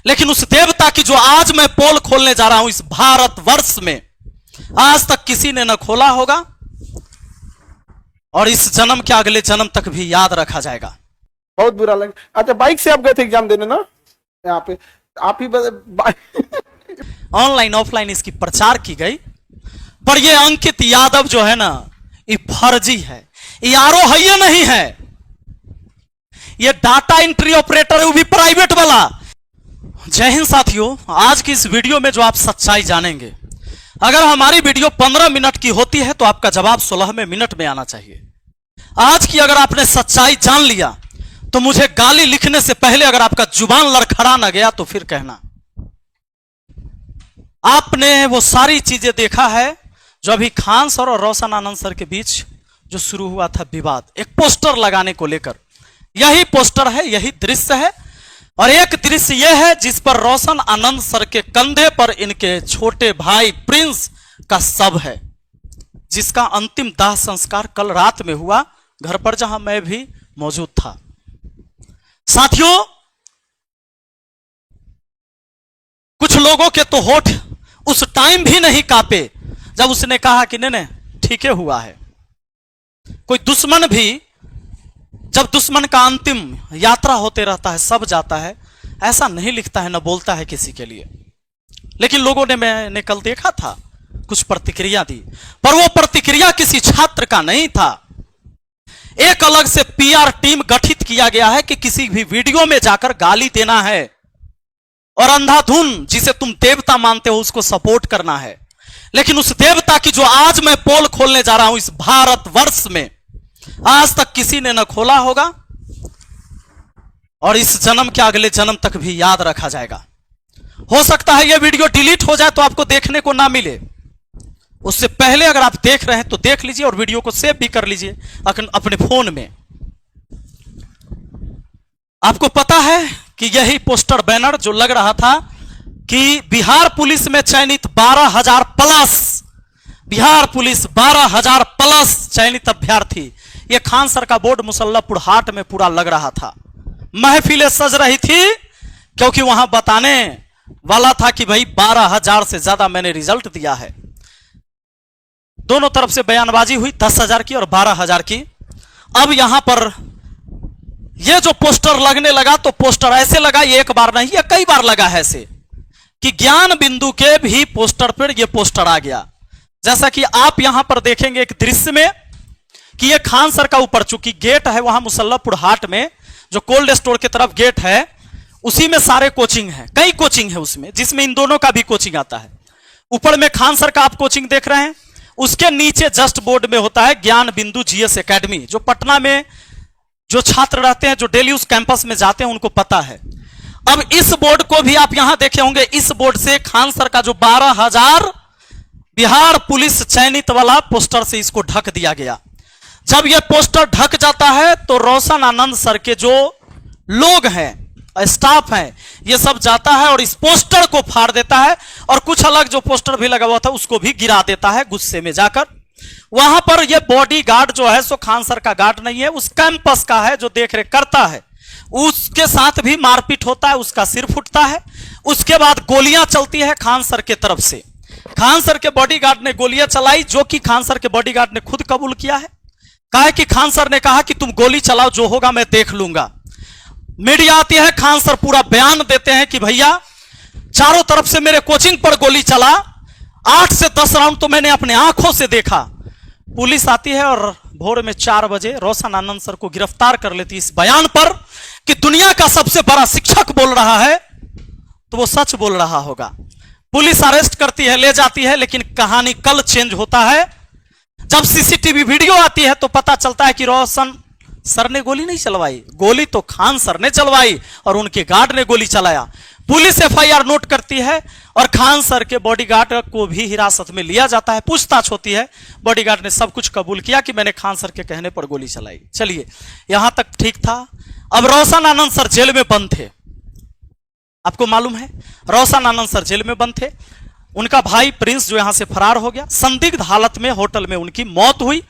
लेकिन उस देवता की जो आज मैं पोल खोलने जा रहा हूं इस भारतवर्ष में, आज तक किसी ने न खोला होगा और इस जन्म के अगले जन्म तक भी याद रखा जाएगा। बहुत बुरा लगा। अच्छा, बाइक से आप गए थे एग्जाम देने ना? यहाँ पे आप ही ऑनलाइन ऑफलाइन इसकी प्रचार की गई, पर ये अंकित यादव जो है ना, ये फर्जी है, ये आरो है, ये नहीं है, ये डाटा एंट्री ऑपरेटर है, वो भी प्राइवेट वाला। जय हिंद साथियों, आज की इस वीडियो में जो आप सच्चाई जानेंगे, अगर हमारी वीडियो 15 मिनट की होती है तो आपका जवाब 16वें मिनट में आना चाहिए। आज की अगर आपने सच्चाई जान लिया तो मुझे गाली लिखने से पहले अगर आपका जुबान लड़खड़ा ना गया तो फिर कहना। आपने वो सारी चीजें देखा है जो अभी खान सर और रोशन आनंद सर के बीच जो शुरू हुआ था विवाद, एक पोस्टर लगाने को लेकर। यही पोस्टर है, यही दृश्य है, और एक दृश्य यह है जिस पर रोशन आनंद सर के कंधे पर इनके छोटे भाई प्रिंस का शव है, जिसका अंतिम दाह संस्कार कल रात में हुआ, घर पर जहां मैं भी मौजूद था। साथियों, कुछ लोगों के तो होठ उस टाइम भी नहीं कांपे जब उसने कहा कि नहीं ठीक है हुआ है। कोई दुश्मन भी, जब दुश्मन का अंतिम यात्रा होते रहता है, सब जाता है, ऐसा नहीं लिखता है, न बोलता है किसी के लिए। लेकिन लोगों ने, मैंने कल देखा था, कुछ प्रतिक्रिया दी, पर वो प्रतिक्रिया किसी छात्र का नहीं था। एक अलग से पीआर टीम गठित किया गया है कि किसी भी वीडियो में जाकर गाली देना है और अंधाधुन जिसे तुम देवता मानते हो उसको सपोर्ट करना है। लेकिन उस देवता की जो आज मैं पोल खोलने जा रहा हूं इस भारतवर्ष में, आज तक किसी ने न खोला होगा और इस जन्म के अगले जन्म तक भी याद रखा जाएगा। हो सकता है यह वीडियो डिलीट हो जाए तो आपको देखने को ना मिले, उससे पहले अगर आप देख रहे हैं तो देख लीजिए और वीडियो को सेव भी कर लीजिए अपने फोन में। आपको पता है कि यही पोस्टर बैनर जो लग रहा था कि बिहार पुलिस में चयनित 12,000 प्लस, बिहार पुलिस 12,000 प्लस चयनित अभ्यर्थी, यह खान सर का बोर्ड मुसल्लापुर हाट में पूरा लग रहा था। महफिलें सज रही थी क्योंकि वहां बताने वाला था कि भाई 12,000 से ज्यादा मैंने रिजल्ट दिया है। दोनों तरफ से बयानबाजी हुई, 10,000 की और 12,000 की। अब यहां पर यह जो पोस्टर लगने लगा तो पोस्टर ऐसे लगा, ये एक बार नहीं, ये कई बार लगा है ऐसे, कि ज्ञान बिंदु के भी पोस्टर पर यह पोस्टर आ गया। जैसा कि आप यहां पर देखेंगे एक दृश्य में कि यह खान सर का ऊपर चूंकि गेट है वहां मुसल्लापुर हाट में, जो कोल्ड स्टोर की तरफ गेट है, उसी में सारे कोचिंग है, कई कोचिंग है उसमें, जिसमें इन दोनों का भी कोचिंग आता है। ऊपर में खान सर का आप कोचिंग देख रहे हैं, उसके नीचे जस्ट बोर्ड में होता है ज्ञान बिंदु जीएस एकेडमी, जो पटना में जो छात्र रहते हैं, जो डेली उस कैंपस में जाते हैं, उनको पता है। अब इस बोर्ड को भी आप यहां देखे होंगे, इस बोर्ड से खान सर का जो 12,000 बिहार पुलिस चयनित वाला पोस्टर से इसको ढक दिया गया। जब यह पोस्टर ढक जाता है तो रोशन आनंद सर के जो लोग हैं, स्टाफ हैं, ये सब जाता है और इस पोस्टर को फाड़ देता है और कुछ अलग जो पोस्टर भी लगा हुआ था उसको भी गिरा देता है गुस्से में जाकर। वहां पर यह बॉडी गार्ड जो है सो खान सर का गार्ड नहीं है, उस कैंपस का है जो देखरेख करता है, उसके साथ भी मारपीट होता है, उसका सिर फूटता है। उसके बाद गोलियां चलती है खान सर के तरफ से। खान सर के बॉडीगार्ड ने गोलियां चलाई, जो कि खान सर के बॉडीगार्ड ने खुद कबूल किया है। कहा कि खान सर ने कहा कि तुम गोली चलाओ, जो होगा मैं देख लूंगा। मीडिया आती है, खान सर पूरा बयान देते हैं कि भैया चारों तरफ से मेरे कोचिंग पर गोली चला, 8 से 10 राउंड तो मैंने अपने आंखों से देखा। पुलिस आती है और भोर में 4 बजे रोशन आनंद सर को गिरफ्तार कर लेती इस बयान पर कि दुनिया का सबसे बड़ा शिक्षक बोल रहा है तो वो सच बोल रहा होगा। पुलिस अरेस्ट करती है, ले जाती है, लेकिन कहानी कल चेंज होता है। जब सीसीटीवी वीडियो आती है तो पता चलता है कि रोशन सर ने गोली नहीं चलवाई, गोली तो खान सर ने चलवाई और उनके गार्ड ने गोली चलाया। पुलिस एफआईआर नोट करती है और खान सर के बॉडीगार्ड को भी हिरासत में लिया जाता है। पूछताछ होती है, बॉडीगार्ड ने सब कुछ कबूल किया कि मैंने खान सर के कहने पर गोली चलाई। चलिए, यहां तक ठीक था। अब रोशन आनंद सर जेल में बंद थे, आपको मालूम है, रोशन आनंद सर जेल में बंद थे। उनका भाई प्रिंस जो यहां से फरार हो गया, संदिग्ध हालत में होटल में उनकी मौत हुई।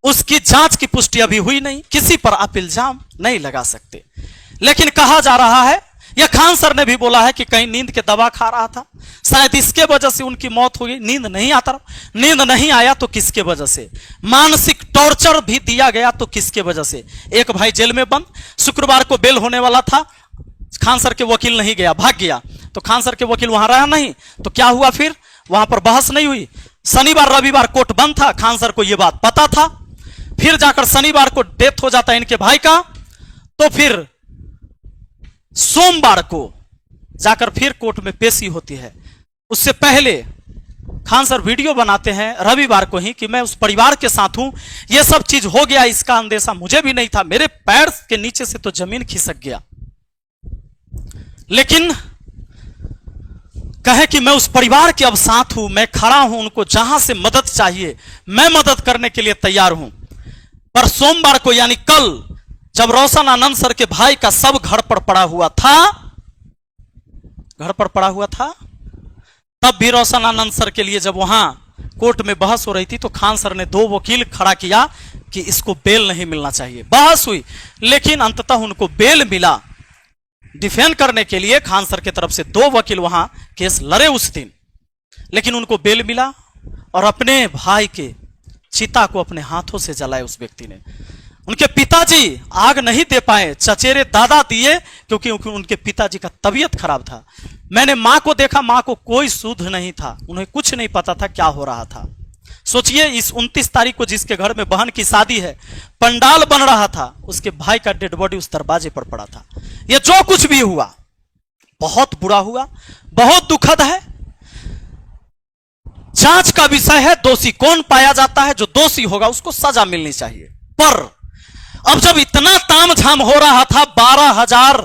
उसकी जांच की पुष्टि अभी हुई नहीं, किसी पर आप इल्जाम नहीं लगा सकते। लेकिन कहा जा रहा है यह खान सर ने भी बोला है कि कहीं नींद के दवा खा रहा था, शायद इसके वजह से उनकी मौत हो गई। नींद नहीं आता, नींद नहीं आया तो किसके वजह से? मानसिक टॉर्चर भी दिया गया तो किसके वजह से? एक भाई जेल में बंद, शुक्रवार को बेल होने वाला था, खान सर के वकील नहीं गया, भाग गया। तो खान सर के वकील वहां रहा नहीं, तो क्या हुआ फिर? वहां पर बहस नहीं हुई। शनिवार रविवार कोर्ट बंद था, खान सर को यह बात पता था। फिर जाकर शनिवार को डेथ हो जाता है इनके भाई का, तो फिर सोमवार को जाकर फिर कोर्ट में पेशी होती है। उससे पहले खान सर वीडियो बनाते हैं रविवार को ही कि मैं उस परिवार के साथ हूं, यह सब चीज हो गया, इसका अंदेशा मुझे भी नहीं था, मेरे पैर के नीचे से तो जमीन खिसक गया। लेकिन कहे कि मैं उस परिवार के अब साथ हूं, मैं खड़ा हूं, उनको जहां से मदद चाहिए मैं मदद करने के लिए तैयार हूं। पर सोमवार को यानी कल, जब रोशन आनंद सर के भाई का सब घर पर पड़ा हुआ था, तब भी रोशन आनंद सर के लिए जब वहां कोर्ट में बहस हो रही थी, तो खान सर ने 2 वकील खड़ा किया कि इसको बेल नहीं मिलना चाहिए। बहस हुई, लेकिन अंततः उनको बेल मिला। डिफेंड करने के लिए खान सर की तरफ से 2 वकील वहां केस लड़े उस दिन, लेकिन उनको बेल मिला और अपने भाई के चिता को अपने हाथों से जलाए उस व्यक्ति ने। उनके पिताजी आग नहीं दे पाए, चचेरे दादा दिए, क्योंकि उनके पिताजी का तबीयत खराब था। मैंने मां को देखा, मां को कोई सुध नहीं था, उन्हें कुछ नहीं पता था क्या हो रहा था। सोचिए, इस 29 तारीख को जिसके घर में बहन की शादी है, पंडाल बन रहा था, उसके भाई का डेड बॉडी उस दरवाजे पर पड़ा था। यह जो कुछ भी हुआ बहुत बुरा हुआ, बहुत दुखद है। जांच का विषय है, दोषी कौन पाया जाता है, जो दोषी होगा उसको सजा मिलनी चाहिए। पर अब जब इतना तामझाम हो रहा था, 12,000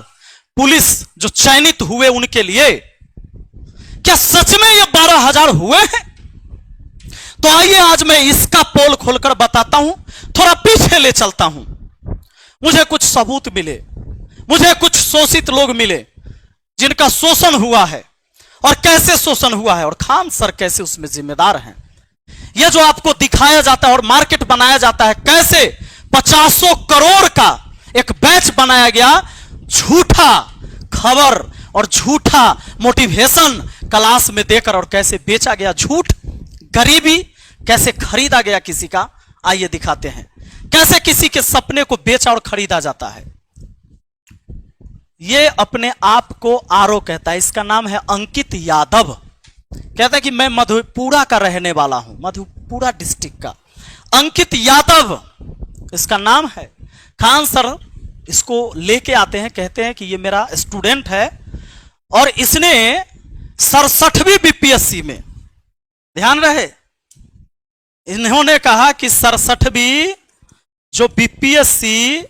पुलिस जो चयनित हुए उनके लिए, क्या सच में ये 12,000 हुए हैं? तो आइए आज मैं इसका पोल खोलकर बताता हूं, थोड़ा पीछे ले चलता हूं। मुझे कुछ सबूत मिले, मुझे कुछ शोषित लोग मिले जिनका शोषण हुआ है, और कैसे शोषण हुआ है, और खान सर कैसे उसमें जिम्मेदार हैं। यह जो आपको दिखाया जाता है और मार्केट बनाया जाता है, कैसे 50 करोड़ का एक बैच बनाया गया, झूठा खबर और झूठा मोटिवेशन क्लास में देकर, और कैसे बेचा गया झूठ, गरीबी कैसे खरीदा गया किसी का। आइए दिखाते हैं कैसे किसी के सपने को बेचा और खरीदा जाता है। यह अपने आप को आरो कहता है, इसका नाम है अंकित यादव। कहता है कि मैं मधेपुरा का रहने वाला हूं, मधेपुरा डिस्ट्रिक्ट का अंकित यादव इसका नाम है। खान सर इसको लेके आते हैं, कहते हैं कि ये मेरा स्टूडेंट है और इसने 67वीं बीपीएससी में, ध्यान रहे, इन्होंने कहा कि 67वीं जो बीपीएससी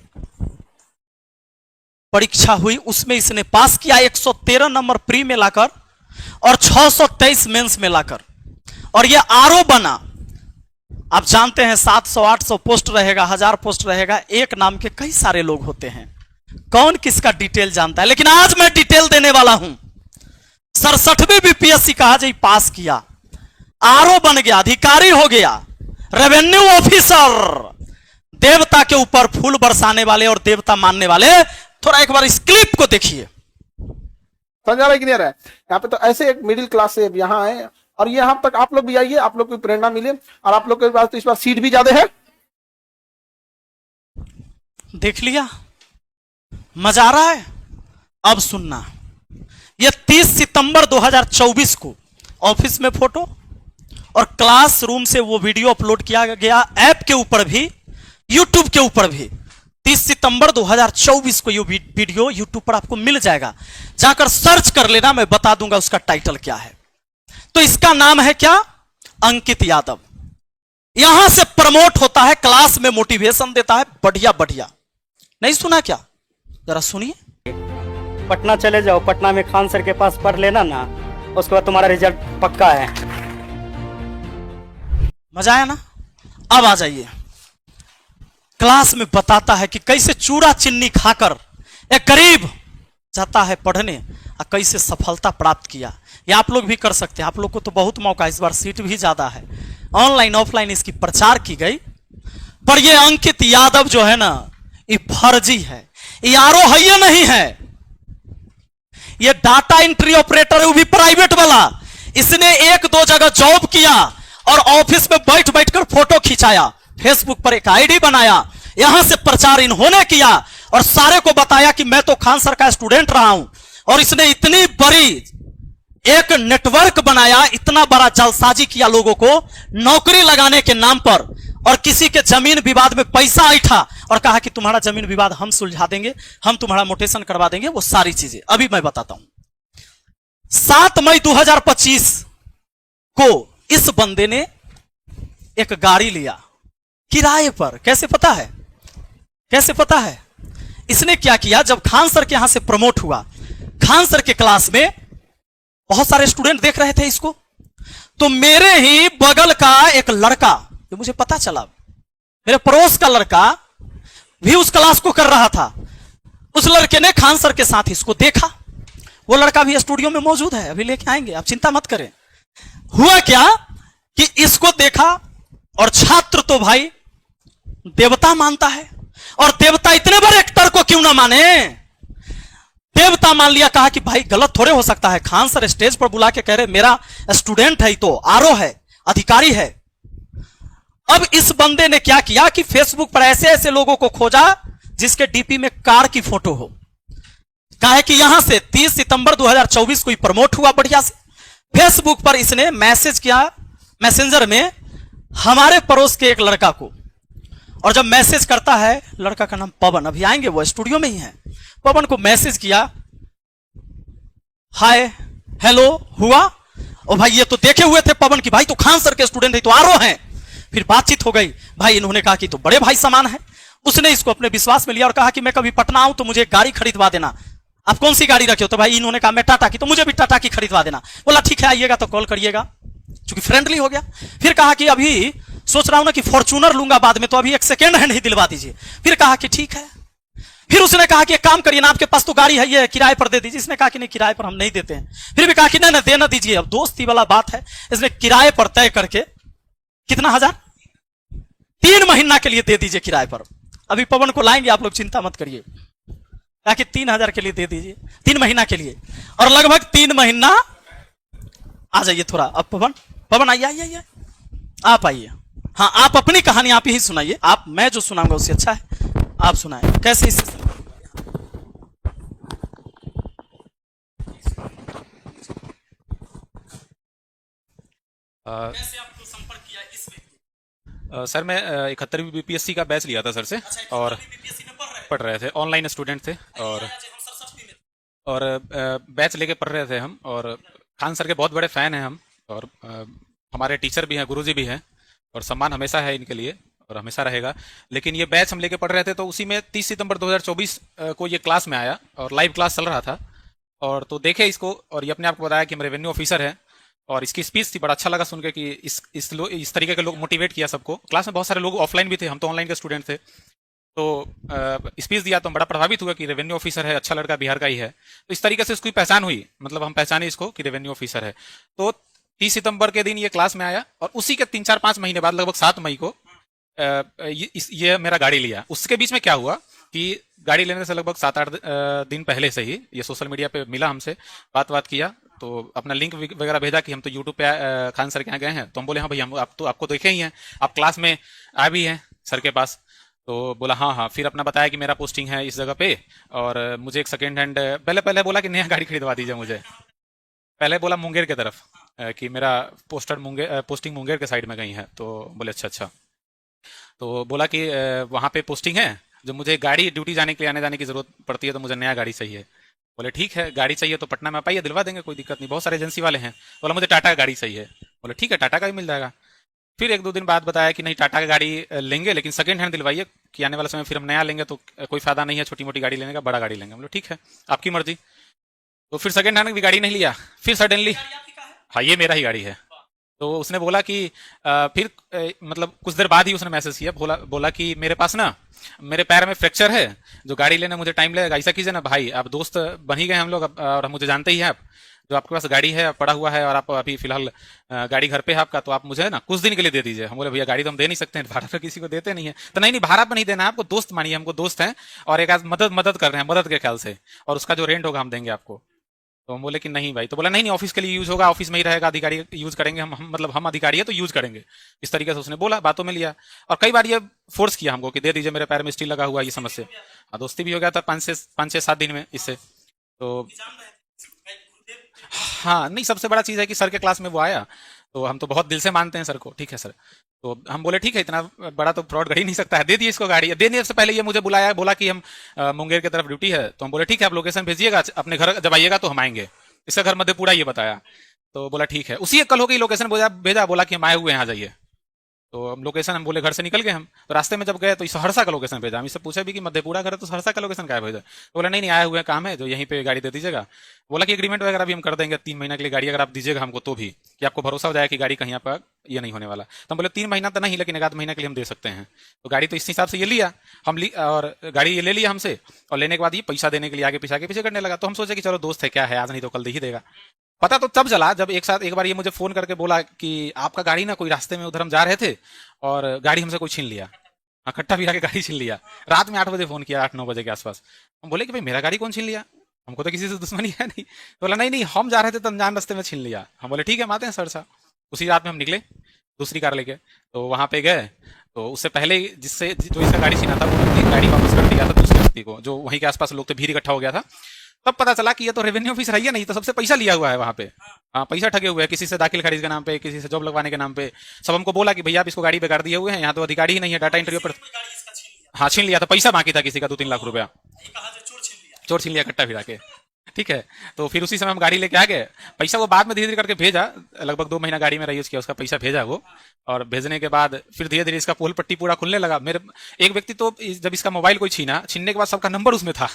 परीक्षा हुई उसमें इसने पास किया, 113 नंबर प्री में लाकर और 623 मेंस में लाकर, और यह आरओ बना। आप जानते हैं 700-800 पोस्ट रहेगा, 1000 पोस्ट रहेगा, एक नाम के कई सारे लोग होते हैं, कौन किसका डिटेल जानता है। लेकिन आज मैं डिटेल देने वाला हूं। 67वीं बीपीएससी कहा जाए पास किया, आरओ बन गया, अधिकारी हो गया, रेवेन्यू ऑफिसर, देवता के ऊपर फूल बरसाने वाले और देवता मानने वाले। थोड़ा एक बार इस क्लिप को देखिए, समझ आ रहा है कि नहीं आ रहा है? यहाँ पे तो ऐसे एक मिडिल क्लास से यहाँ आए, और यहां तक आप लोग भी आइए, आप लोग को प्रेरणा मिले, और आप लोग के पास तो इस बार सीट भी ज्यादा है। देख लिया, मजा आ रहा है? अब सुनना, यह 30 सितंबर 2024 को ऑफिस में फोटो और क्लासरूम से वो वीडियो अपलोड किया गया, ऐप के ऊपर भी, यूट्यूब के ऊपर भी। 30 सितंबर 2024 को ये वीडियो यूट्यूब पर आपको मिल जाएगा, जाकर सर्च कर लेना, मैं बता दूंगा उसका टाइटल क्या है। तो इसका नाम है क्या? अंकित यादव। यहां से प्रमोट होता है, क्लास में मोटिवेशन देता है, बढ़िया बढ़िया। नहीं सुना क्या? जरा सुनिए। पटना चले जाओ, पटना में खान सर के पास पढ़ लेना ना, उसके बाद तुम्हारा रिजल्ट पक्का है। मजा आया ना? अब आ जाइए, क्लास में बताता है कि कैसे चूड़ा चिन्नी खाकर एक गरीब जाता है पढ़ने और कैसे सफलता प्राप्त किया। ये आप लोग भी कर सकते हैं, आप लोग को तो बहुत मौका, इस बार सीट भी ज्यादा है, ऑनलाइन ऑफलाइन इसकी प्रचार की गई। पर ये अंकित यादव जो है ना, ये फर्जी है, ये आरो है, ये नहीं है। ये डाटा एंट्री ऑपरेटर है, वो भी प्राइवेट वाला। इसने एक दो जगह जॉब किया और ऑफिस में बैठ बैठकर फोटो खिंचाया, फेसबुक पर एक आईडी बनाया, यहां से प्रचार इन्होंने किया और सारे को बताया कि मैं तो खान सर का स्टूडेंट रहा हूं। और इसने इतनी बड़ी एक नेटवर्क बनाया, इतना बड़ा जालसाजी किया लोगों को नौकरी लगाने के नाम पर, और किसी के जमीन विवाद में पैसा ऐठा और कहा कि तुम्हारा जमीन विवाद हम सुलझा देंगे, हम तुम्हारा मोटेशन करवा देंगे। वो सारी चीजें अभी मैं बताता हूं। 7 मई 2025 को इस बंदे ने एक गाड़ी लिया किराए पर। कैसे पता है? कैसे पता है? इसने क्या किया, जब खान सर के यहां से प्रमोट हुआ, खान सर के क्लास में बहुत सारे स्टूडेंट देख रहे थे इसको, तो मेरे ही बगल का एक लड़का, जो मुझे पता चला, मेरे पड़ोस का लड़का भी उस क्लास को कर रहा था। उस लड़के ने खान सर के साथ इसको देखा। वो लड़का भी स्टूडियो में मौजूद है, अभी लेके आएंगे, आप चिंता मत करें। हुआ क्या कि इसको देखा, और छात्र तो भाई देवता मानता है, और देवता इतने बड़े एक्टर को क्यों ना माने, देवता मान लिया। कहा कि भाई गलत थोड़े हो सकता है, खान सर स्टेज पर बुला के कह रहे मेरा स्टूडेंट है, तो आरओ है, अधिकारी है। अब इस बंदे ने क्या किया कि फेसबुक पर ऐसे ऐसे लोगों को खोजा जिसके डीपी में कार की फोटो हो। कहा कि यहां से 30 सितंबर 2024 को प्रमोट हुआ बढ़िया से। फेसबुक पर इसने मैसेज किया, मैसेंजर में, हमारे पड़ोस के एक लड़का को, और जब मैसेज करता है, लड़का का नाम पवन, अभी आएंगे, वो स्टूडियो में ही है। पवन को मैसेज किया, हाय हेलो हुआ, और भाई ये तो देखे हुए थे पवन की, भाई तो खान सर के स्टूडेंट है, तो आरओ हैं। फिर बातचीत हो गई, भाई इन्होंने कहा कि तो बड़े भाई समान है। उसने इसको अपने विश्वास में लिया और कहा कि मैं कभी पटना आऊं तो मुझे एक गाड़ी खरीदवा देना। आप कौन सी गाड़ी रखे हो? तो भाई इन्होंने कहा मैं टाटा की, तो मुझे भी टाटा की खरीदवा देना। बोला ठीक है, आइएगा तो कॉल करिएगा, क्योंकि फ्रेंडली हो गया। फिर कहा कि अभी सोच रहा हूं ना कि फॉर्च्यूनर लूंगा बाद में, तो अभी एक सेकेंड हैंड ही दिलवा दीजिए। फिर कहा कि ठीक है। फिर उसने कहा कि एक काम करिए ना, आपके पास तो गाड़ी है, ये किराए पर दे दीजिए। इसने कहा कि नहीं, किराए पर हम नहीं देते हैं। फिर भी कहा कि नहीं देना दीजिए। अब दोस्ती वाला बात है, इसने किराए पर तय करके, कितना हजार, 3 महीना के लिए दे दीजिए किराए पर। अभी पवन को लाएंगे, आप लोग चिंता मत करिए। कहा कि 3000 के लिए दे दीजिए, 3 महीना के लिए। और लगभग 3 महीना, आ जाइए थोड़ा अब पवन, पवन आइए आइए आइए, आप आइए। हाँ, आप अपनी कहानी आप ही सुनाइए। आप, मैं जो सुनाऊंगा उससे अच्छा है आप सुनाए। कैसे इससे कैसे आपको संपर्क किया इसमें? सर मैं 71वीं बीपीएससी का बैच लिया था सर से, और बीपीएससी में पढ़ रहे थे, ऑनलाइन स्टूडेंट थे, और बैच लेके पढ़ रहे थे हम। और खान सर के बहुत बड़े फैन हैं हम, और हमारे टीचर भी हैं, गुरुजी भी हैं, और सम्मान हमेशा है इनके लिए और हमेशा रहेगा। लेकिन ये बैच हम लेके पढ़ रहे थे, तो उसी में 30 सितंबर 2024 को ये क्लास में आया और लाइव क्लास चल रहा था। और तो देखे इसको, और ये अपने आप को बताया कि हम रेवेन्यू ऑफिसर है, और इसकी स्पीच थी, बड़ा अच्छा लगा सुन के कि इस तरीके के लोग मोटिवेट किया सबको। क्लास में बहुत सारे लोग ऑफलाइन भी थे, हम तो ऑनलाइन के स्टूडेंट थे। तो स्पीच दिया तो हम बड़ा प्रभावित हुआ कि रेवेन्यू ऑफिसर है, अच्छा लड़का, बिहार का ही है। तो इस तरीके से इसकी पहचान हुई, मतलब हम पहचाने इसको कि रेवेन्यू ऑफिसर है। तो 30 सितंबर के दिन ये क्लास में आया, और उसी के 3-4-5 महीने बाद, लगभग 7 मई को ये मेरा गाड़ी लिया। उसके बीच में क्या हुआ कि गाड़ी लेने से लगभग 7-8 दिन पहले से ही ये सोशल मीडिया पे मिला हमसे, बात किया, तो अपना लिंक वगैरह भेजा कि हम तो यूट्यूब पे खान सर के यहाँ गए हैं। तो हम बोले हाँ भाई, हम आप तो आपको देखे ही हैं, आप क्लास में आ भी हैं सर के पास। तो बोला हाँ हाँ। फिर अपना बताया कि मेरा पोस्टिंग है इस जगह पे, और मुझे एक सेकेंड हैंड, पहले बोला कि नया गाड़ी खरीदवा दीजिए मुझे। पहले बोला मुंगेर की तरफ कि मेरा पोस्टिंग मुंगेर के साइड में कहीं है। तो बोले अच्छा। तो बोला कि वहाँ पे पोस्टिंग है, जब मुझे गाड़ी ड्यूटी जाने के लिए आने जाने की जरूरत पड़ती है, तो मुझे नया गाड़ी चाहिए। बोले ठीक है, गाड़ी चाहिए तो पटना में पाइए, दिलवा देंगे, कोई दिक्कत नहीं, बहुत सारे एजेंसी वाले हैं। बोला मुझे टाटा का गाड़ी चाहिए। बोले ठीक है, टाटा का भी मिल जाएगा। फिर 1-2 दिन बाद बताया कि नहीं, टाटा का गाड़ी लेंगे, लेकिन सेकंड हैंड दिलवाइए, कि आने वाले समय फिर हम नया लेंगे तो कोई फायदा नहीं है छोटी मोटी गाड़ी लेने का, बड़ा गाड़ी लेंगे। बोले ठीक है, आपकी मर्जी। तो फिर सेकंड हैंड की गाड़ी नहीं लिया। फिर सडनली, हाँ ये मेरा ही गाड़ी है। तो उसने बोला कि फिर मतलब कुछ देर बाद ही उसने मैसेज किया, बोला कि मेरे पास ना, मेरे पैर में फ्रैक्चर है, जो गाड़ी लेने मुझे टाइम लगेगा। ऐसा कीजिए ना भाई, आप दोस्त बन ही गए हम लोग, और मुझे जानते ही हैं आप, जो आपके पास गाड़ी है पड़ा हुआ है, और आप अभी फिलहाल गाड़ी घर पे है आपका, तो आप मुझे ना कुछ दिन के लिए दे दीजिए। हम बोले भैया गाड़ी तो हम दे नहीं सकते हैं, भाड़ा पर किसी को देते नहीं है। तो नहीं भाड़ा पर नहीं देना है आपको, दोस्त मानिए, हमको दोस्त हैं, और एक आज मदद कर रहे हैं, मदद के ख्याल से, और उसका जो रेंट होगा हम देंगे आपको। तो हम बोले कि नहीं भाई, तो बोला नहीं नहीं ऑफिस के लिए यूज होगा, ऑफिस में ही रहेगा, अधिकारी यूज करेंगे, मतलब हम अधिकारी है तो यूज करेंगे, इस तरीके से उसने बोला, बातों में लिया। और कई बार ये फोर्स किया हमको कि दे दीजिए, मेरे पैर में स्टील लगा हुआ, ये समस्या। हाँ, दोस्ती भी हो गया था 5 से 7 दिन में इससे। तो हाँ नहीं, सबसे बड़ा चीज है कि सर के क्लास में वो आया, तो हम तो बहुत दिल से मानते हैं सर को, ठीक है सर। तो हम बोले ठीक है, इतना बड़ा तो फ्रॉड कर ही नहीं सकता है, दे दिए इसको गाड़ी। देने से पहले ये मुझे बुलाया, बोला कि हम मुंगेर की तरफ ड्यूटी है, तो हम बोले ठीक है, आप लोकेशन भेजिएगा, अपने घर जब आइएगा तो हम आएंगे। इसका घर मधेपुरा ये बताया, तो बोला ठीक है। उसी एक कल हो गई, लोकेशन भेजा, बोला कि हम आए हुए हैं, आ जाइए। तो हम लोकेशन, हम बोले घर से निकल गए हम, तो रास्ते में जब गए तो सहरसा का लोकेशन भेजा। हम इससे पूछे भी कि मधेपुरा घर है, तो सहरसा का लोकेशन क्या भेजा? तो बोला नहीं नहीं, आए हुए काम है, जो यहीं पे गाड़ी दे दीजिएगा। बोला कि एग्रीमेंट वगैरह भी हम कर देंगे 3 महीना के लिए गाड़ी, अगर आप दीजिएगा हमको तो भी, कि आपको भरोसा हो जाए कि गाड़ी कहीं आपका ये नहीं होने वाला। तो हम बोले 3 महीना तो नहीं, लेकिन 1 आध महीना के लिए हम दे सकते हैं। तो गाड़ी तो इस हिसाब से ये लिया और गाड़ी ये ले लिया हमसे, और लेने के बाद ये पैसा देने के लिए आगे पीछे करने लगा। तो हम सोचे कि चलो दोस्त है, क्या है, आज नहीं तो कल दे ही देगा। पता तो तब चला जब एक बार ये मुझे फोन करके बोला कि आपका गाड़ी ना कोई रास्ते में उधर हम जा रहे थे और गाड़ी हमसे कोई छीन लिया। हाँ, कट्टा भी आके गाड़ी छीन लिया। रात में 8 बजे फोन किया, 8-9 बजे के आसपास। हम बोले कि भाई मेरा गाड़ी कौन छीन लिया, हमको तो किसी से दुश्मनी है नहीं। तो बोला नहीं नहीं, हम जा रहे थे तो अनजान रास्ते में छीन लिया। हम बोले ठीक है, हम आते हैं सरसा। उसी रात में हम निकले दूसरी कार लेके, तो वहां पे गए। तो उससे पहले जो इसका गाड़ी छीना था, वो गाड़ी वापस कर दिया था दूसरे व्यक्ति को, जो वहीं के आसपास लोग थे, भीड़ इकट्ठा हो गया था। तब पता चला कि ये तो रेवेन्यू ऑफिसर है, नहीं तो सबसे पैसा लिया हुआ है वहां पे। हाँ, पैसा ठगे हुए हैं, किसी से दाखिल खारिज के नाम पे, किसी से जॉब लगवाने के नाम पे। सब हमको बोला कि भैया आप इसको गाड़ी बेकार दिए हुए हैं, यहाँ तो अधिकारी ही नहीं है, डाटा एंट्री पर। हाँ, छीन लिया था, पैसा बाकी था किसी का 2-3 लाख रुपया, चोर छीन लिया कट्टा फिरा के। ठीक है, तो फिर उसी समय हम गाड़ी लेके आ गए। पैसा वो बाद में धीरे धीरे करके भेजा, लगभग 2 महीना गाड़ी में यूज किया, उसका पैसा भेजा वो। और भेजने के बाद फिर धीरे धीरे इसका पोल पट्टी पूरा खुलने लगा। मेरे एक व्यक्ति तो जब इसका मोबाइल कोई छीनने के बाद सबका नंबर उसमें था,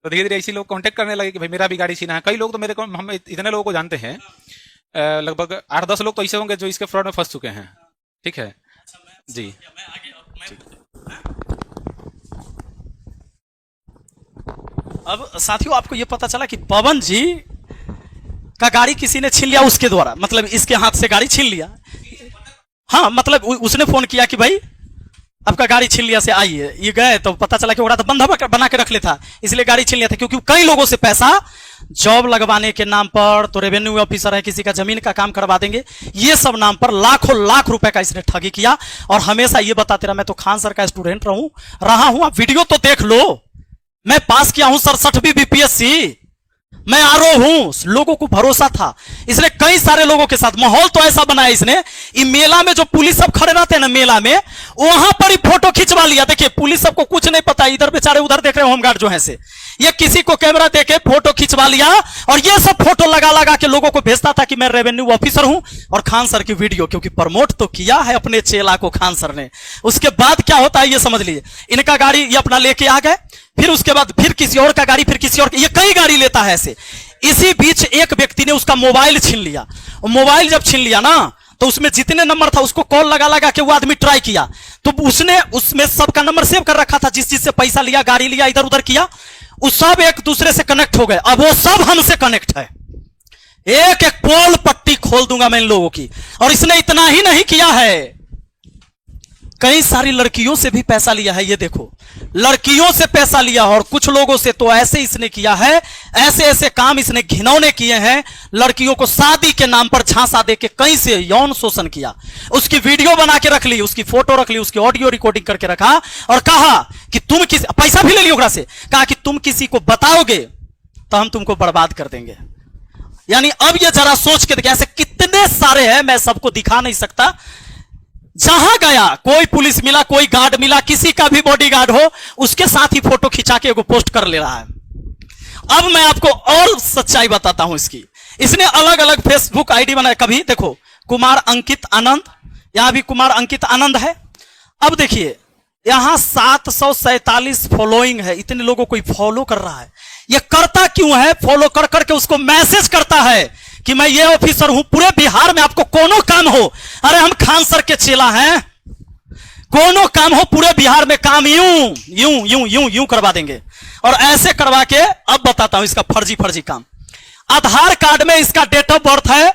तो धीरे धीरे ऐसे लोग कांटेक्ट करने लगे कि भाई मेरा भी गाड़ी छीना है। कई लोग तो मेरे को, हम इतने लोगों को जानते हैं, लगभग 8-10 लोग तो ऐसे होंगे जो इसके फ्रॉड में फंस चुके हैं। ठीक है जी। अब साथियों, आपको यह पता चला कि पवन जी का गाड़ी किसी ने छीन लिया उसके द्वारा, मतलब इसके हाथ से गाड़ी छीन लिया। हाँ, मतलब उसने फोन किया कि भाई आपका गाड़ी छीन लिया से आइए। ये गए तो पता चला कि वो तो बंधा बना के रख लेता, इसलिए गाड़ी छीन लिया था। क्योंकि कई लोगों से पैसा जॉब लगवाने के नाम पर, तो रेवेन्यू ऑफिसर है, किसी का जमीन का काम करवा देंगे, ये सब नाम पर लाखों लाख रुपए का इसने ठगी किया। और हमेशा ये बताते रहा, मैं तो खान सर का स्टूडेंट रहा हूं, आप वीडियो तो देख लो, मैं पास किया हूं 67वीं बीपीएससी, मैं आरो हूं। लोगों को भरोसा था, इसलिए कई सारे लोगों के साथ माहौल तो ऐसा बनाया इसने। ये मेला में जो पुलिस सब खड़े रहते हैं ना मेला में, वहां पर ही फोटो खिंचवा लिया। देखिए, पुलिस सबको कुछ नहीं पता, इधर बेचारे उधर देख रहे होमगार्ड जो है से, ये किसी को कैमरा देके फोटो खिंचवा लिया और ये सब फोटो लगा लगा के लोगों को भेजता था कि मैं रेवेन्यू ऑफिसर हूं। और खान सर की वीडियो, क्योंकि प्रमोट तो किया है अपने चेला को खान सर ने। उसके बाद क्या होता है ये समझ लीजिए, इनका गाड़ी ये अपना लेके आ गए, फिर उसके बाद फिर किसी और का गाड़ी, फिर किसी और, ये कई गाड़ी लेता है ऐसे। इसी बीच एक व्यक्ति ने उसका मोबाइल छीन लिया, और मोबाइल जब छीन लिया ना, तो उसमें जितने नंबर था उसको कॉल लगा लगा के वो आदमी ट्राई किया, तो उसने उसमें सबका नंबर सेव कर रखा था, जिस चीज से पैसा लिया, गाड़ी लिया, इधर उधर किया, वो सब एक दूसरे से कनेक्ट हो गए। अब वो सब हमसे कनेक्ट है, एक एक पोल पट्टी खोल दूंगा मैं इन लोगों की। और इसने इतना ही नहीं किया है, कई सारी लड़कियों से भी पैसा लिया है। ये देखो, लड़कियों से पैसा लिया, और कुछ लोगों से तो ऐसे इसने किया है, ऐसे ऐसे काम इसने घिनौने किए हैं। लड़कियों को शादी के नाम पर झांसा देके कहीं से यौन शोषण किया, उसकी वीडियो बना के रख ली, उसकी फोटो रख ली, उसकी ऑडियो रिकॉर्डिंग करके रखा, और कहा कि तुम किसी, पैसा भी ले लिया ओकरा से, कहा कि तुम किसी को बताओगे तो हम तुमको बर्बाद कर देंगे। यानी अब ये जरा सोच के देखिए, ऐसे कितने सारे हैं, मैं सबको दिखा नहीं सकता। जहां गया कोई पुलिस मिला, कोई गार्ड मिला, किसी का भी बॉडीगार्ड हो, उसके साथ ही फोटो खिंचा के एगो पोस्ट कर ले रहा है। अब मैं आपको और सच्चाई बताता हूं इसकी। इसने अलग अलग फेसबुक आईडी बनाया। कभी देखो कुमार अंकित आनंद, यहां भी कुमार अंकित आनंद है। अब देखिए यहां 747 फॉलोइंग है, इतने लोगों को फॉलो कर रहा है। ये करता क्यों है? फॉलो कर करके उसको मैसेज करता है कि मैं ये ऑफिसर हूं, पूरे बिहार में आपको कोनो काम हो, अरे हम खान सर के चेला हैं, कोनो काम हो पूरे बिहार में, काम यूं यूं यूं यूं यूं करवा देंगे। और ऐसे करवा के अब बताता हूं इसका फर्जी काम। आधार कार्ड में इसका डेट ऑफ बर्थ है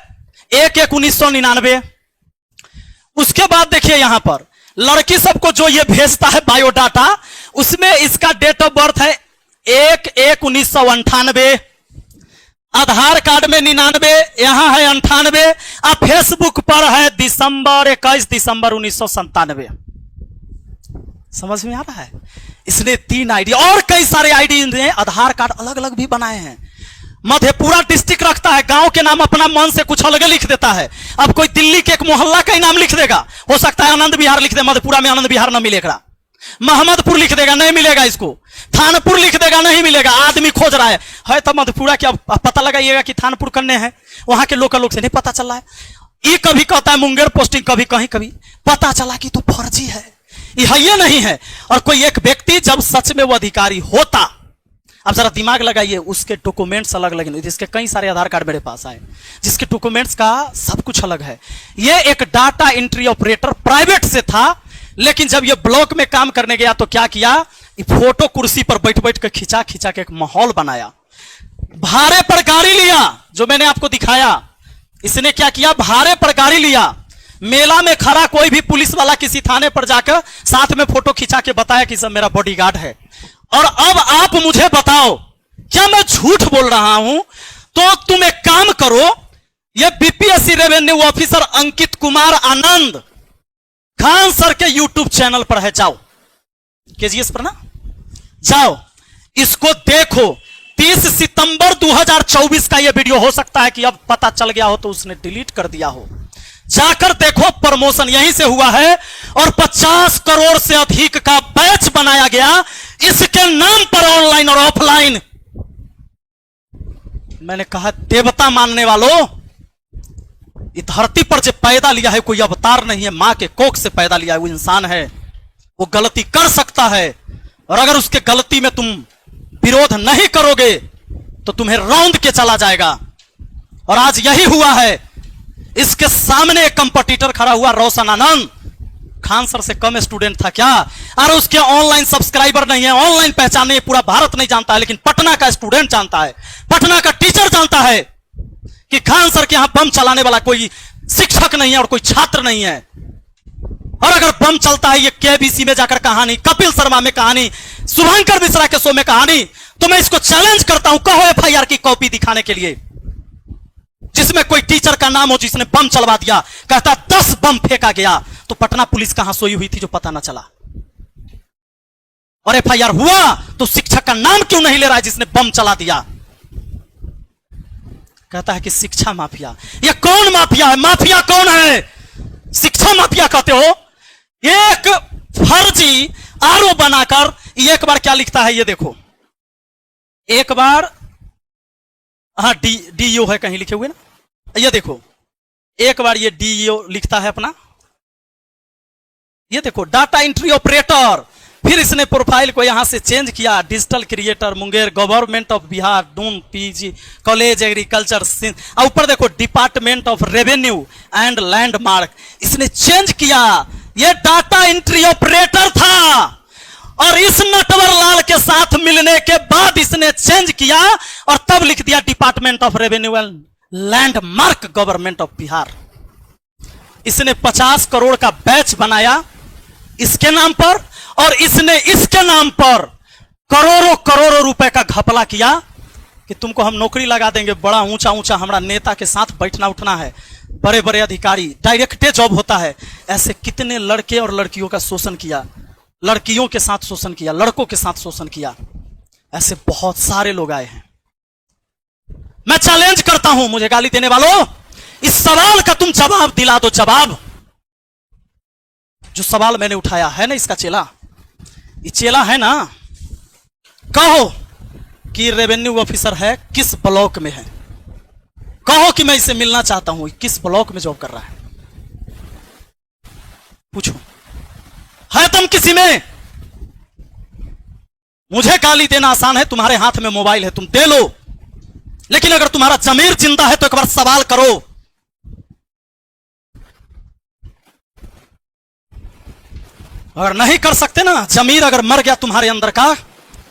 1/1/1999। उसके बाद देखिए यहां पर लड़की सबको जो ये भेजता है बायोडाटा, उसमें इसका डेट ऑफ बर्थ है 1/1/1998। आधार कार्ड में 99, यहां है 98, और फेसबुक पर है दिसंबर 21 दिसंबर 1997। समझ में आ रहा है? इसने 3 आईडी और कई सारे आईडी ने आधार कार्ड अलग अलग भी बनाए हैं। मधेपुरा डिस्ट्रिक्ट रखता है, गांव के नाम अपना मन से कुछ अलग लिख देता है। अब कोई दिल्ली के एक मोहल्ला का ही नाम लिख देगा, हो सकता है आनंद विहार लिख दे, मधेपुरा में आनंद विहार न मिलेगा। मोहम्मदपुर लिख देगा, नहीं मिलेगा इसको। थानपुर लिख देगा, नहीं मिलेगा। आदमी खोज रहा है तो मधेपुरा क्या पता लगाइएगा कि थानपुर करने हैं, वहां के लोकल लोग से नहीं पता चल रहा है। ये कभी कहता है मुंगेर पोस्टिंग, कभी कहीं कभी पता चला कि तो फर्जी है, ये नहीं है। और कोई एक व्यक्ति जब सच में वो अधिकारी होता, अब जरा दिमाग लगाइए, उसके डॉक्यूमेंट्स अलग अलग, जिसके कई सारे आधार कार्ड मेरे पास आए, जिसके डॉक्यूमेंट्स का सब कुछ अलग है। ये एक डाटा एंट्री ऑपरेटर प्राइवेट से था, लेकिन जब ये ब्लॉक में काम करने गया तो क्या किया, फोटो कुर्सी पर बैठ बैठ कर खिंचा खिंचा के एक माहौल बनाया। भाड़े पर गाड़ी लिया, जो मैंने आपको दिखाया। इसने क्या किया, भाड़े पर गाड़ी लिया, मेला में खड़ा कोई भी पुलिस वाला किसी थाने पर जाकर साथ में फोटो खिंचा के बताया कि सब मेरा बॉडीगार्ड है। और अब आप मुझे बताओ, क्या मैं झूठ बोल रहा हूं? तो तुम एक काम करो, ये BPSC revenue officer Ankit Kumar Anand Khan sir के यूट्यूब चैनल पर है, जाओ केजीएस पर ना, जाओ इसको देखो। 30 सितंबर 2024 का यह वीडियो, हो सकता है कि अब पता चल गया हो तो उसने डिलीट कर दिया हो, जाकर देखो। प्रमोशन यहीं से हुआ है और 50 करोड़ से अधिक का बैच बनाया गया इसके नाम पर, ऑनलाइन और ऑफलाइन। मैंने कहा देवता मानने वालों, इस धरती पर जो पैदा लिया है कोई अवतार नहीं है, मां के कोख से पैदा लिया है, वो इंसान है, वो गलती कर सकता है। और अगर उसके गलती में तुम विरोध नहीं करोगे तो तुम्हें रौंद के चला जाएगा। और आज यही हुआ है। इसके सामने एक कंपटीटर खड़ा हुआ, रोशन आनंद, खान सर से कम स्टूडेंट था क्या? और उसके ऑनलाइन सब्सक्राइबर नहीं है, ऑनलाइन पहचाने पूरा भारत नहीं जानता है, लेकिन पटना का स्टूडेंट जानता है, पटना का टीचर जानता है कि खान सर के यहां बम चलाने वाला कोई शिक्षक नहीं है और कोई छात्र नहीं है। और अगर बम चलता है ये केबीसी में जाकर कहानी, कपिल शर्मा में कहानी, शुभंकर मिश्रा के शो में कहानी, तो मैं इसको चैलेंज करता हूं, कहो एफआईआर की कॉपी दिखाने के लिए, जिसमें कोई टीचर का नाम हो जिसने बम चलवा दिया, कहता 10 बम फेंका गया, तो पटना पुलिस कहां सोई हुई थी जो पता ना चला? और एफआईआर हुआ तो शिक्षक का नाम क्यों नहीं ले रहा है जिसने बम चला दिया? कहता है कि शिक्षा माफिया। ये कौन माफिया है? माफिया कौन है? शिक्षा माफिया कहते हो? एक फर्जी आरोप बनाकर एक बार क्या लिखता है ये देखो, एक बार, हाँ डीईओ है कहीं लिखे हुए ना, ये देखो एक बार ये डीईओ लिखता है अपना, ये देखो डाटा एंट्री ऑपरेटर। फिर इसने प्रोफाइल को यहां से चेंज किया, digital creator Munger, government of Bihar, Doon PG college agriculture, और ऊपर देखो department of revenue and landmark. इसने चेंज किया, ये डाटा एंट्री ऑपरेटर था। और इस नटवर लाल के साथ मिलने के बाद इसने चेंज किया और तब लिख दिया department of revenue and landmark government of Bihar. इसने 50 करोड़ का बैच बनाया इसके नाम पर, और इसने इसके नाम पर करोड़ों करोड़ों रुपए का घपला किया कि तुमको हम नौकरी लगा देंगे, बड़ा ऊंचा ऊंचा हमारा नेता के साथ बैठना उठना है, बड़े बड़े अधिकारी, डायरेक्टे जॉब होता है। ऐसे कितने लड़के और लड़कियों का शोषण किया, लड़कियों के साथ शोषण किया, लड़कों के साथ शोषण किया, ऐसे बहुत सारे लोग आए हैं। मैं चैलेंज करता हूं मुझे गाली देने वालों, इस सवाल का तुम जवाब दिला दो। जवाब जो सवाल मैंने उठाया है ना, इसका चेला, ये चेला है ना, कहो कि रेवेन्यू ऑफिसर है, किस ब्लॉक में है, कहो कि मैं इसे मिलना चाहता हूं, किस ब्लॉक में जॉब कर रहा है, पूछो है तुम किसी में? मुझे गाली देना आसान है, तुम्हारे हाथ में मोबाइल है, तुम दे लो, लेकिन अगर तुम्हारा जमीर जिंदा है तो एक बार सवाल करो। अगर नहीं कर सकते ना, जमीर अगर मर गया तुम्हारे अंदर का,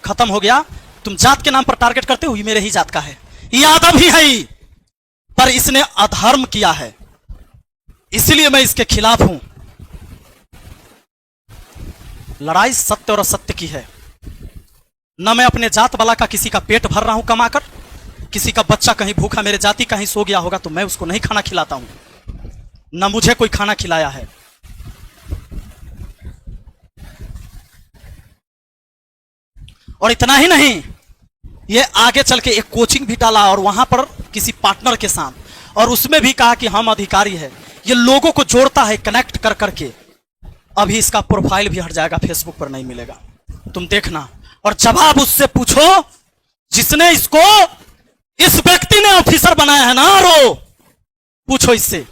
खत्म हो गया, तुम जात के नाम पर टारगेट करते हो, ये मेरे ही जात का है, यादव ही है ही, पर इसने अधर्म किया है, इसलिए मैं इसके खिलाफ हूं। लड़ाई सत्य और असत्य की है। न मैं अपने जात वाला का किसी का पेट भर रहा हूं कमाकर, किसी का बच्चा कहीं भूखा मेरे जाति कहीं सो गया होगा तो मैं उसको नहीं खाना खिलाता हूं, ना मुझे कोई खाना खिलाया है। और इतना ही नहीं, ये आगे चल के एक कोचिंग भी डाला और वहां पर किसी पार्टनर के साथ, और उसमें भी कहा कि हम अधिकारी है। ये लोगों को जोड़ता है कनेक्ट कर करके। अभी इसका प्रोफाइल भी हट जाएगा, फेसबुक पर नहीं मिलेगा, तुम देखना। और जवाब उससे पूछो जिसने इसको, इस व्यक्ति ने ऑफिसर बनाया है ना, रो पूछो इससे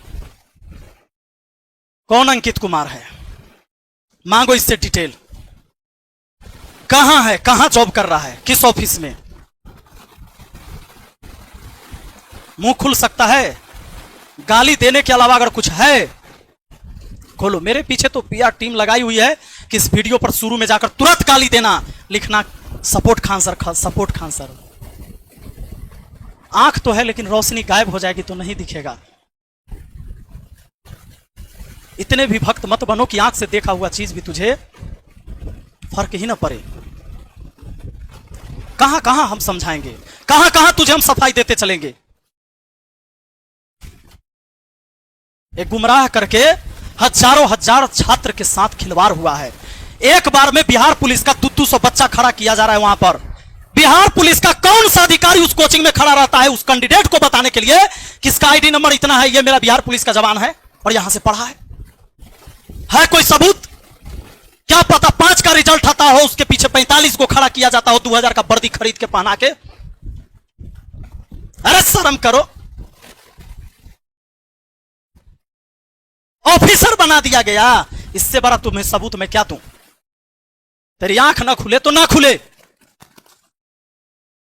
कौन अंकित कुमार है, मांगो इससे डिटेल, कहां है, कहां जॉब कर रहा है, किस ऑफिस में। मुंह खुल सकता है, गाली देने के अलावा अगर कुछ है खोलो। मेरे पीछे तो पीआर टीम लगाई हुई है कि इस वीडियो पर शुरू में जाकर तुरंत गाली देना, लिखना support Khan sir, support Khan sir. आंख तो है लेकिन रोशनी गायब हो जाएगी तो नहीं दिखेगा। इतने भी भक्त मत बनो कि आंख से देखा हुआ चीज भी तुझे फर्क ही ना पड़े। कहां कहां हम समझाएंगे, कहां कहां तुझे हम सफाई देते चलेंगे। एक गुमराह करके हजारों हजार छात्र के साथ खिलवाड़ हुआ है। एक बार में बिहार पुलिस का 200 बच्चा खड़ा किया जा रहा है वहां पर। बिहार पुलिस का कौन सा अधिकारी उस कोचिंग में खड़ा रहता है उस कैंडिडेट को बताने के लिए किसका आईडी नंबर इतना है, ये मेरा बिहार पुलिस का जवान है और यहां से पढ़ा है कोई सबूत? क्या पता 5 का रिजल्ट आता हो, उसके पीछे 45 को खड़ा किया जाता हो 2000 का वर्दी खरीद के पहना के। अरे शर्म करो, ऑफिसर बना दिया गया। इससे बड़ा तुम्हें सबूत मैं क्या दूं? तेरी आंख ना खुले तो ना खुले,